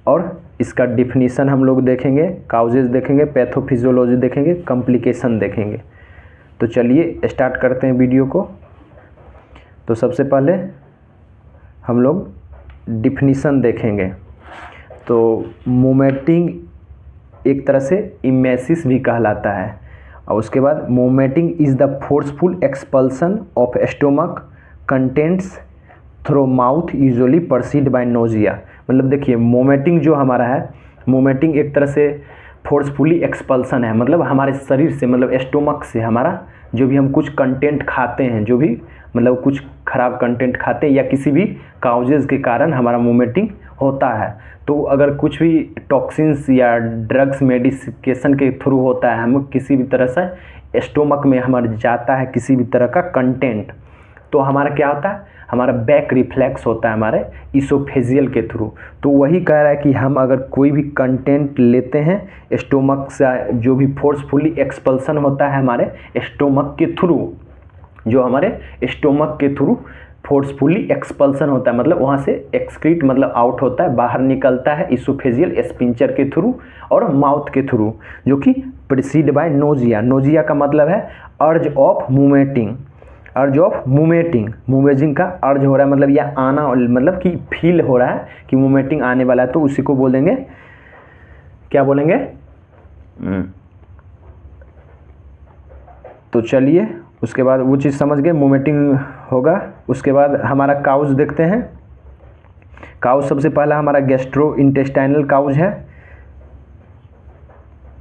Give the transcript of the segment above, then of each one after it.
और इसका डिफिनीसन हम लोग देखेंगे, काउजेज देखेंगे, पैथोफिजियोलॉजी देखेंगे, कॉम्प्लिकेशन देखेंगे। तो चलिए स्टार्ट करते हैं वीडियो को। तो सबसे पहले हम लोग डिफिनीसन देखेंगे। तो मोमेटिंग एक तरह से इमेसिस भी कहलाता है, और उसके बाद vomiting is the forceful expulsion of stomach contents through mouth usually preceded by nausea. मतलब देखिए मोमेटिंग जो हमारा है, मोमेटिंग एक तरह से फोर्सफुली एक्सपल्सन है, मतलब हमारे शरीर से, मतलब स्टोमक से हमारा जो भी हम कुछ कंटेंट खाते हैं, जो भी मतलब कुछ खराब कंटेंट खाते हैं या किसी भी काउजेज़ के कारण हमारा मोमेटिंग होता है। तो अगर कुछ भी टॉक्सिन्स या ड्रग्स मेडिकेशन के थ्रू होता है, हम किसी भी तरह से स्टोमक में हमारे जाता है किसी भी तरह का कंटेंट, तो हमारा क्या होता है, हमारा बैक रिफ्लेक्स होता है हमारे इसोफेजियल के थ्रू। तो वही कह रहा है कि हम अगर कोई भी कंटेंट लेते हैं स्टोमक से, जो भी फोर्सफुली एक्सपल्सन होता है हमारे स्टोमक के थ्रू, जो हमारे स्टोमक के थ्रू फोर्सफुली एक्सपल्सन होता है, मतलब वहाँ से एक्सक्रीट मतलब आउट होता है, बाहर निकलता है इसोफेजियल स्पिंचर के थ्रू और माउथ के थ्रू, जो कि प्रिसीड बाय नोजिया। नोजिया का मतलब है अर्ज ऑफ मूवमेटिंग, अर्ज ऑफ मूवमेटिंग, मूवेजिंग का अर्ज हो रहा है, मतलब या आना, मतलब कि फील हो रहा है कि मूवमेटिंग आने वाला है, तो उसी को बोल देंगे, क्या बोलेंगे। तो चलिए उसके बाद वो चीज़ समझ गए, मूवमेटिंग होगा। उसके बाद हमारा काउज देखते हैं। काउज सबसे पहला हमारा गैस्ट्रो इंटेस्टाइनल काउज है,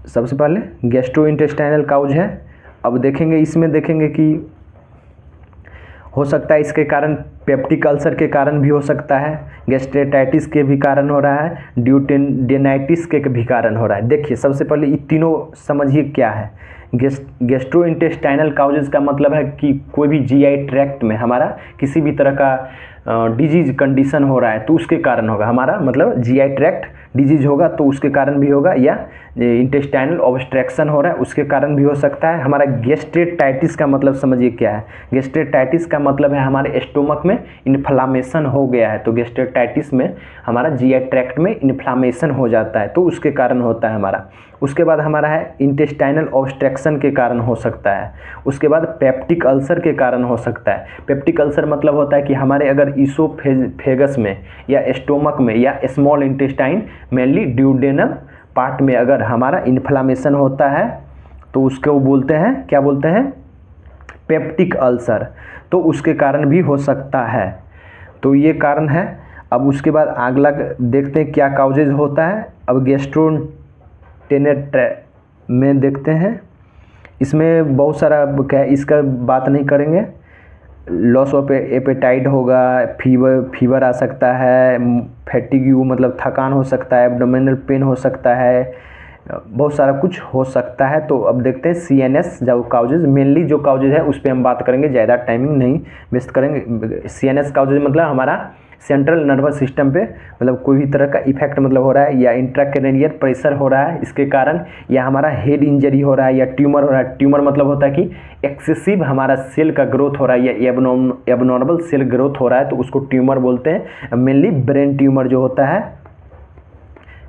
सबसे पहले गैस्ट्रो इंटेस्टाइनल काउज है। अब देखेंगे, इसमें देखेंगे कि हो सकता है इसके कारण पेप्टिक अल्सर के कारण भी हो सकता है, गैस्ट्रेटाइटिस के भी कारण हो रहा है, ड्यूटेनाइटिस के भी कारण हो रहा है। देखिए सबसे पहले ये तीनों समझिए क्या है। गैस्ट्रो इंटेस्टाइनल काउजेज का मतलब है कि कोई भी जीआई ट्रैक्ट में हमारा किसी भी तरह का डिजीज कंडीशन हो रहा है तो उसके कारण होगा, हमारा मतलब जीआई ट्रैक्ट डिजीज होगा तो उसके कारण भी होगा, या इंटेस्टाइनल ऑब्स्ट्रक्शन हो रहा है उसके कारण भी हो सकता है। हमारा गैस्ट्रेटाइटिस का मतलब समझिए क्या है। गैस्ट्रेटाइटिस का मतलब है हमारे स्टोमक में इन्फ्लामेशन हो गया है, तो गैस्ट्रेटाइटिस में हमारा जीआई ट्रैक्ट में इन्फ्लामेशन हो जाता है तो उसके कारण होता है हमारा। उसके बाद हमारा है इंटेस्टाइनल ऑब्स्ट्रक्शन के कारण हो सकता है। उसके बाद पेप्टिक अल्सर के कारण हो सकता है। पेप्टिक अल्सर मतलब होता है कि हमारे अगर ईसोफेगस में या स्टोमक में या small intestine mainly duodenum part में अगर हमारा इन्फ्लामेशन होता है तो उसको बोलते हैं, क्या बोलते हैं, पेप्टिक अल्सर, तो उसके कारण भी हो सकता है। तो ये कारण है। अब उसके बाद अगला देखते हैं क्या काउजेज होता है। अब गैस्ट्रोन्टेरेनेट में देखते हैं, इसमें बहुत सारा क्या, इसका बात नहीं करेंगे। लॉस ऑफ एपेटाइट होगा, फीवर आ सकता है, फैटिग्यू मतलब थकान हो सकता है, एब्डोमिनल पेन हो सकता है, बहुत सारा कुछ हो सकता है। तो अब देखते हैं सीएनएस जो काउजेज, मेनली जो काउजेज है उस पर हम बात करेंगे, ज़्यादा टाइमिंग नहीं वेस्ट करेंगे। सीएनएस काउजेज मतलब हमारा सेंट्रल नर्वस सिस्टम पे मतलब कोई भी तरह का इफेक्ट मतलब हो रहा है, या इंट्राक्रैनियल प्रेशर हो रहा है इसके कारण, या हमारा हेड इंजरी हो रहा है, या ट्यूमर हो रहा है। ट्यूमर मतलब होता है कि एक्सेसिव हमारा सेल का ग्रोथ हो रहा है या एबनॉर्मल सेल ग्रोथ हो रहा है तो उसको ट्यूमर बोलते हैं। मेनली ब्रेन ट्यूमर जो होता है,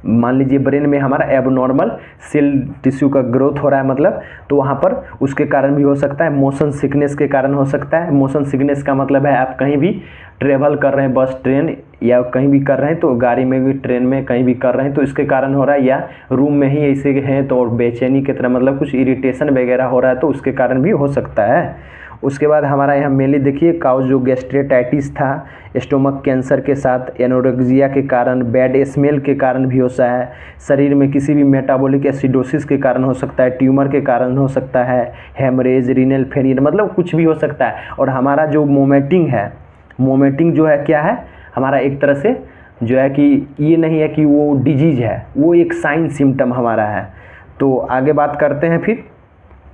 मान लीजिए ब्रेन में हमारा एबनॉर्मल सेल टिश्यू का ग्रोथ हो रहा है मतलब, तो वहाँ पर उसके कारण भी हो सकता है। मोशन सिकनेस के कारण हो सकता है। मोशन सिकनेस का मतलब है आप कहीं भी ट्रेवल कर रहे हैं, बस ट्रेन या कहीं भी कर रहे हैं, तो गाड़ी में भी ट्रेन में कहीं भी कर रहे हैं तो इसके कारण हो रहा है, या रूम में ही ऐसे हैं तो बेचैनी की तरह मतलब कुछ इरिटेशन वगैरह हो रहा है तो उसके कारण भी हो सकता है। उसके बाद हमारा यहाँ मेनली देखिए काउज जो गैस्ट्रेटाइटिस था, स्टोमक कैंसर के साथ एनोरेक्सिया के कारण, बैड स्मेल के कारण भी होता है, शरीर में किसी भी मेटाबॉलिक एसिडोसिस के कारण हो सकता है, ट्यूमर के कारण हो सकता है, हेमरेज, रीनल फेलियर, मतलब कुछ भी हो सकता है। और हमारा जो मोमेटिंग है, मोमेटिंग जो है क्या है, हमारा एक तरह से जो है कि ये नहीं है कि वो डिजीज है, वो एक साइन सिम्टम हमारा है। तो आगे बात करते हैं। फिर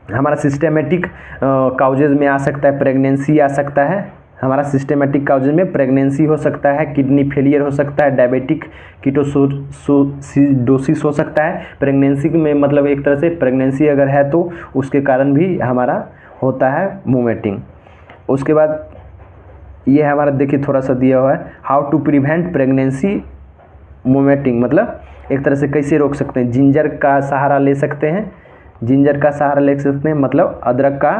हमारा सिस्टेमेटिक काउजेज में आ सकता है, प्रेगनेंसी आ सकता है। हमारा सिस्टेमेटिक काउजेज में प्रेगनेंसी हो सकता है, किडनी फेलियर हो सकता है, डायबिटिक कीटोसिडोसिस हो सकता है। प्रेगनेंसी में मतलब एक तरह से प्रेगनेंसी अगर है तो उसके कारण भी हमारा होता है मोमेटिंग। उसके बाद ये हमारा देखिए थोड़ा सा दिया हुआ है, हाउ टू प्रिवेंट प्रेगनेंसी मोमेटिंग मतलब एक तरह से कैसे रोक सकते हैं, जिंजर का सहारा ले सकते हैं, जिंजर का सहारा ले सकते हैं, मतलब अदरक का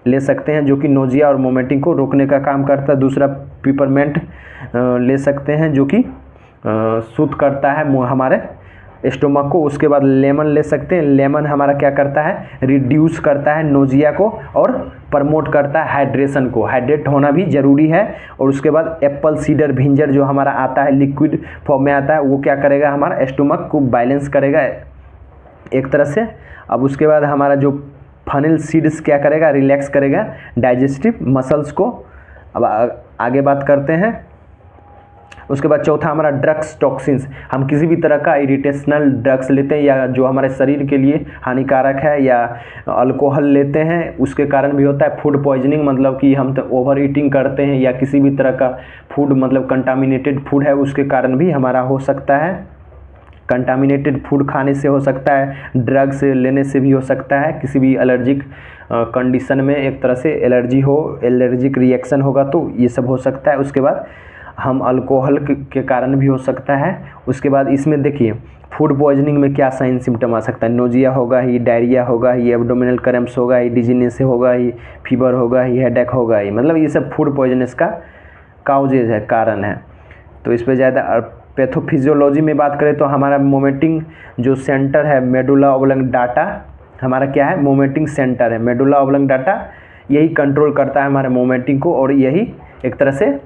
ले सकते हैं जो कि नोजिया और मोमेटिंग को रोकने का काम करता है। दूसरा पिपरमेंट ले सकते हैं जो कि शुद्ध करता है हमारे स्टोमक को। उसके बाद लेमन ले सकते हैं, लेमन हमारा क्या करता है, रिड्यूस करता है नोजिया को और प्रमोट करता है हाइड्रेशन को, हाइड्रेट होना भी ज़रूरी है। और उसके बाद एप्पल सीडर विंजर जो हमारा आता है लिक्विड फॉर्म में आता है, वो क्या करेगा, हमारा स्टोमक को बैलेंस करेगा एक तरह से। अब उसके बाद हमारा जो फनेल सीड्स क्या करेगा, रिलैक्स करेगा डाइजेस्टिव मसल्स को। अब आगे बात करते हैं। उसके बाद चौथा हमारा ड्रग्स टॉक्सिन्स, हम किसी भी तरह का इरिटेशनल ड्रग्स लेते हैं या जो हमारे शरीर के लिए हानिकारक है या अल्कोहल लेते हैं, उसके कारण भी होता है फूड पॉइजनिंग, मतलब कि हम तो ओवर ईटिंग करते हैं या किसी भी तरह का फूड मतलब कंटामिनेटेड फूड है उसके कारण भी हमारा हो सकता है। कंटामिनेटेड फूड खाने से हो सकता है, ड्रग्स लेने से भी हो सकता है, किसी भी एलर्जिक कंडीशन में एक तरह से एलर्जी हो, एलर्जिक रिएक्शन होगा तो ये सब हो सकता है। उसके बाद हम अल्कोहल के कारण भी हो सकता है। उसके बाद इसमें देखिए फूड पॉइजनिंग में क्या साइन सिम्टम आ सकता है, नोजिया होगा ही, डायरिया होगा ही, एब्डोमिनल क्रैम्प्स होगा ही, डिजीनेस होगा ही, फीवर होगा ही, हेडेक होगा ही, मतलब ये सब फूड पॉइजनस का काउजेज है, कारण है। तो इस पर ज़्यादा पैथोफिजियोलॉजी में बात करें तो हमारा मोमेटिंग जो सेंटर है मेडुला ऑब्लंगेटा, हमारा क्या है, मोमेटिंग सेंटर है मेडुला ऑब्लंगेटा, यही कंट्रोल करता है हमारे मोमेटिंग को। और यही एक तरह से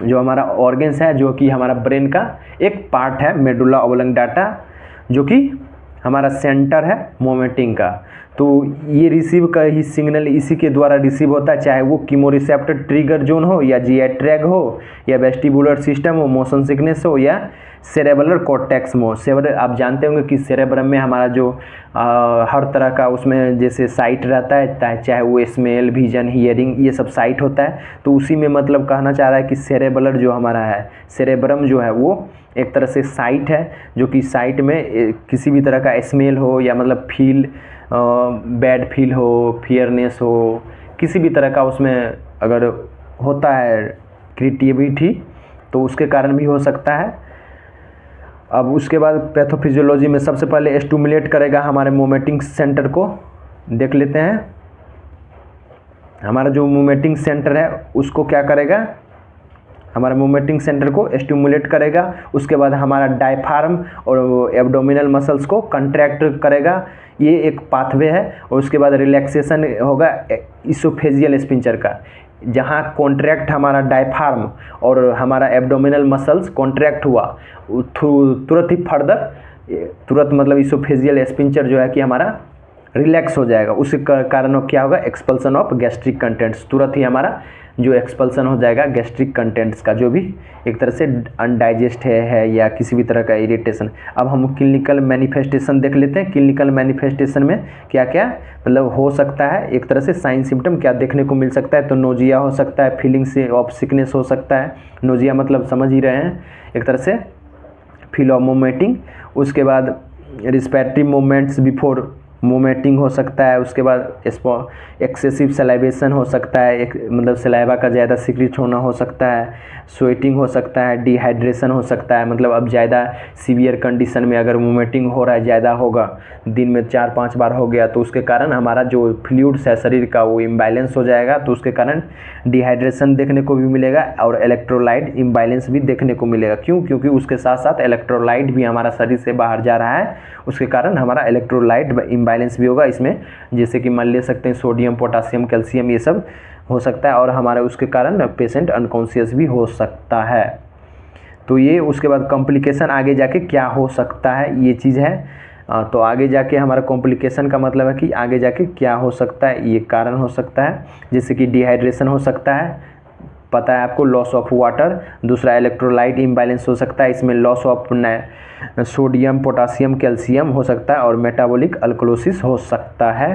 जो हमारा ऑर्गन्स है जो कि हमारा ब्रेन का एक पार्ट है मेडुला ऑब्लंगेटा, जो कि हमारा सेंटर है मोमेटिंग का। तो ये रिसीव का ही सिग्नल इसी के द्वारा रिसीव होता है, चाहे वो कीमोरिसेप्टर ट्रिगर जोन हो या जीआई ट्रैक हो या वेस्टिबुलर सिस्टम हो, मोशन सिकनेस हो या सेरेबलर कॉर्टेक्स में। आप जानते होंगे कि सेरेब्रम में हमारा जो हर तरह का उसमें जैसे साइट रहता है, चाहे वो स्मेल, विजन, हियरिंग, ये सब साइट होता है। तो उसी में मतलब कहना चाह रहा है कि सेरेबलर जो हमारा है, सेरेब्रम जो है वो एक तरह से साइट है जो कि साइट में किसी भी तरह का स्मेल हो या मतलब फील बैड फील हो, फियरनेस हो, किसी भी तरह का उसमें अगर होता है क्रिएटिविटी तो उसके कारण भी हो सकता है। अब उसके बाद पैथोफिजियोलॉजी में सबसे पहले स्टिमुलेट करेगा हमारे मोमेटिंग सेंटर को, देख लेते हैं। हमारा जो मोमेटिंग सेंटर है उसको क्या करेगा, हमारा मोमेटिंग सेंटर को स्टिमुलेट करेगा। उसके बाद हमारा डायफ्राम और एब्डोमिनल मसल्स को कंट्रैक्ट करेगा, ये एक पाथवे है। और उसके बाद रिलैक्सेशन होगा इसोफेजियल स्पिंचर का, जहाँ कॉन्ट्रैक्ट हमारा डायफ्राम और हमारा एब्डोमिनल मसल्स कॉन्ट्रैक्ट हुआ तुरंत ही फर्दर तुरंत मतलब इसोफेजियल स्पिंचर जो है कि हमारा रिलैक्स हो जाएगा। उसके कारण क्या होगा, एक्सपल्सन ऑफ गैस्ट्रिक कंटेंट्स, तुरंत ही हमारा जो एक्सपल्सन हो जाएगा गैस्ट्रिक कंटेंट्स का, जो भी एक तरह से अनडाइजेस्ट है या किसी भी तरह का इरिटेशन। अब हम क्लिनिकल मैनिफेस्टेशन देख लेते हैं। क्लिनिकल मैनिफेस्टेशन में क्या क्या मतलब हो सकता है, एक तरह से साइन सिम्टम क्या देखने को मिल सकता है। तो नोजिया हो सकता है, फीलिंग से ऑफ सिकनेस हो सकता है, नोजिया मतलब समझ ही रहे हैं एक तरह से, फील ऑफ मोमेटिंग। उसके बाद रिस्पिरेटरी मूवमेंट्स बिफोर मोमेटिंग हो सकता है। उसके बाद एक्सेसिव सलाइवेशन हो सकता है, एक मतलब सलाइवा का ज़्यादा सीक्रेट होना हो सकता है, स्वेटिंग हो सकता है, डिहाइड्रेशन हो सकता है, मतलब अब ज़्यादा सीवियर कंडीशन में अगर मोमेटिंग हो रहा है, ज़्यादा होगा, दिन में 4-5 बार हो गया, तो उसके कारण हमारा जो फ्लूइड्स है शरीर का वो इम्बैलेंस हो जाएगा, तो उसके कारण डिहाइड्रेशन देखने को भी मिलेगा और इलेक्ट्रोलाइट इम्बैलेंस भी देखने को मिलेगा। क्यों? क्योंकि उसके साथ साथ इलेक्ट्रोलाइट भी हमारा शरीर से बाहर जा रहा है, उसके कारण हमारा इलेक्ट्रोलाइट इम्बैलेंस भी होगा इसमें, जैसे कि मान ले सकते हैं सोडियम, पोटासियम, कैल्शियम, ये सब हो सकता है और हमारे उसके कारण पेशेंट अनकॉन्शियस भी हो सकता है। तो ये उसके बाद कॉम्प्लिकेशन आगे जाके क्या हो सकता है, ये चीज़ है। तो आगे जाके हमारा कॉम्प्लिकेशन का मतलब है कि आगे जाके क्या हो सकता है, ये कारण हो सकता है, जैसे कि डिहाइड्रेशन हो सकता है, पता है आपको, लॉस ऑफ वाटर, दूसरा इलेक्ट्रोलाइट इम्बैलेंस हो सकता है, इसमें loss of sodium, potassium, calcium हो सकता है और मेटाबॉलिक अल्कलोसिस हो सकता है।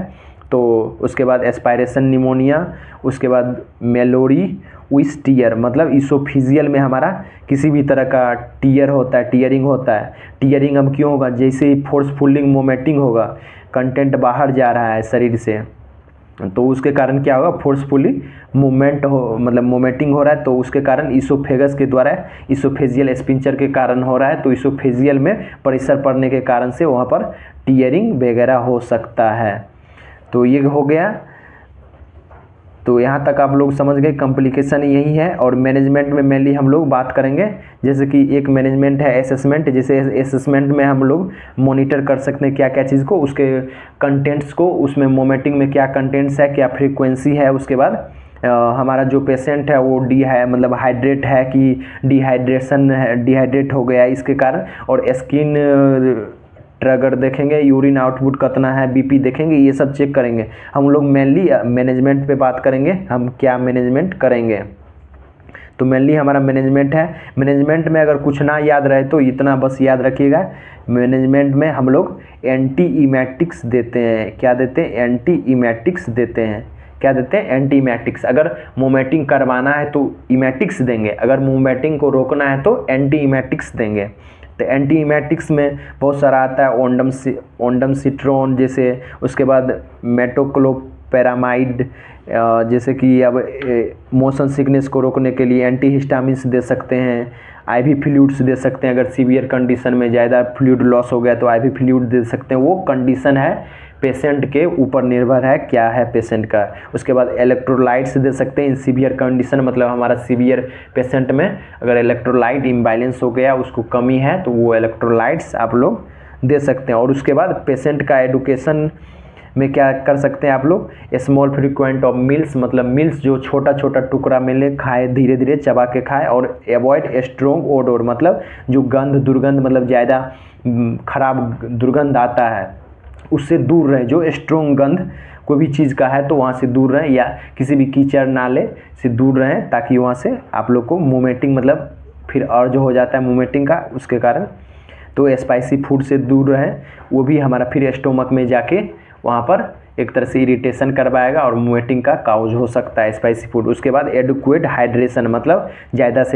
तो उसके बाद एस्पायरेशन निमोनिया, उसके बाद मेलोरी विथ टीयर, मतलब इसोफिजियल में हमारा किसी भी तरह का टीयर होता है, टीयरिंग होता है। टीयरिंग अब क्यों होगा, जैसे ही फोर्सफुलिंग मोमेटिंग होगा, कंटेंट बाहर जा रहा है शरीर से, तो उसके कारण क्या होगा, फोर्सफुली मूवमेंट हो, मतलब मोमेंटिंग हो रहा है, तो उसके कारण इसोफेगस के द्वारा इसोफेजियल स्पिंचर के कारण हो रहा है, तो इसोफेजियल में प्रेशर पड़ने के कारण से वहाँ पर टीयरिंग वगैरह हो सकता है। तो ये हो गया। तो यहाँ तक आप लोग समझ गए, कॉम्प्लिकेशन यही है। और मैनेजमेंट में मेनली हम लोग बात करेंगे, जैसे कि एक मैनेजमेंट है असेसमेंट, जैसे असेसमेंट में हम लोग मॉनिटर कर सकते हैं क्या क्या चीज़ को, उसके कंटेंट्स को, उसमें मोमेंटिंग में क्या कंटेंट्स है, क्या फ्रीक्वेंसी है। उसके बाद हमारा जो पेशेंट है वो मतलब हाइड्रेट है कि डिहाइड्रेशन है, डिहाइड्रेट हो गया इसके कारण, और स्किन ट्रगर देखेंगे, यूरिन आउटपुट कितना है, बीपी देखेंगे, ये सब चेक करेंगे। हम लोग मेनली मैनेजमेंट पे बात करेंगे, हम क्या मैनेजमेंट करेंगे। तो मेनली हमारा मैनेजमेंट है। मैनेजमेंट में अगर कुछ ना याद रहे तो इतना बस याद रखिएगा, मैनेजमेंट में हम लोग एंटी इमेटिक्स देते हैं। क्या देते हैं? एंटी इमेटिक्स देते हैं। क्या देते हैं? Anti emetics. अगर मोमेटिंग करवाना है तो इमेटिक्स देंगे, अगर मोमेटिंग को रोकना है तो एंटी इमेटिक्स देंगे। तो एंटी इमेटिक्स में बहुत सारा आता है, ओंडमसिट्रोन जैसे, उसके बाद मेटोक्लोपेरामाइड, जैसे कि अब मोशन सिकनेस को रोकने के लिए एंटी हिस्टामिन्स दे सकते हैं, आईवी फ्लूइड्स दे सकते हैं। अगर सीवियर कंडीशन में ज़्यादा फ्लूइड लॉस हो गया तो आईवी फ्लूइड दे सकते हैं। वो कंडीशन है, पेशेंट के ऊपर निर्भर है क्या है पेशेंट का। उसके बाद इलेक्ट्रोलाइट्स दे सकते हैं इन सीवियर कंडीशन, मतलब हमारा सीवियर पेशेंट में अगर इलेक्ट्रोलाइट इम्बैलेंस हो गया, उसको कमी है, तो वो इलेक्ट्रोलाइट्स आप लोग दे सकते हैं। और उसके बाद पेशेंट का एडुकेशन में क्या कर सकते हैं आप लोग, स्मॉल फ्रीक्वेंट ऑफ मील्स, मतलब मील्स जो छोटा छोटा टुकड़ा मिले खाए, धीरे धीरे चबा के खाए। और अवॉइड स्ट्रॉन्ग ओडोर, मतलब जो गंध दुर्गंध, मतलब ज़्यादा खराब दुर्गंध आता है उससे दूर रहें। जो स्ट्रॉन्ग गंध कोई भी चीज़ का है तो वहाँ से दूर रहें, या किसी भी कीचड़ नाले से दूर रहें, ताकि वहाँ से आप लोग को मोमेंटिंग, मतलब फिर अर्ज हो जाता है मोमेंटिंग का उसके कारण। तो स्पाइसी फूड से दूर रहें, वो भी हमारा फिर स्टोमक में जाके वहाँ पर एक तरह से इरिटेशन करवाएगा और मोमेंटिंग का काउज हो सकता है स्पाइसी फूड। उसके बाद एडुक्वेट हाइड्रेशन, मतलब ज़्यादा से